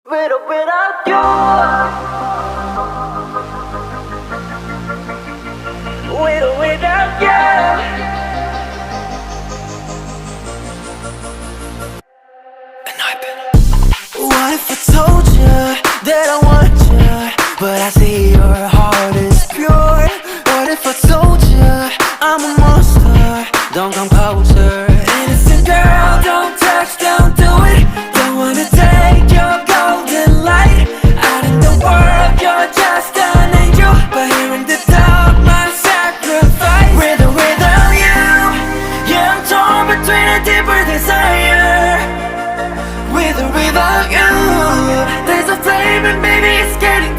With or without you. With or without you. Enhypen. What if I told you that I want you, but I see your heart is pure? What if I told you I'm a monster? Don't come closer. Innocent girl, don't touch, don't do it. Don't wanna take your golden light. Out in the world, you're just an angel, but here in the dark, my sacrifice. With or without you, yeah, I'm torn between a deeper desire. With or without you, there's a flame and baby it's getting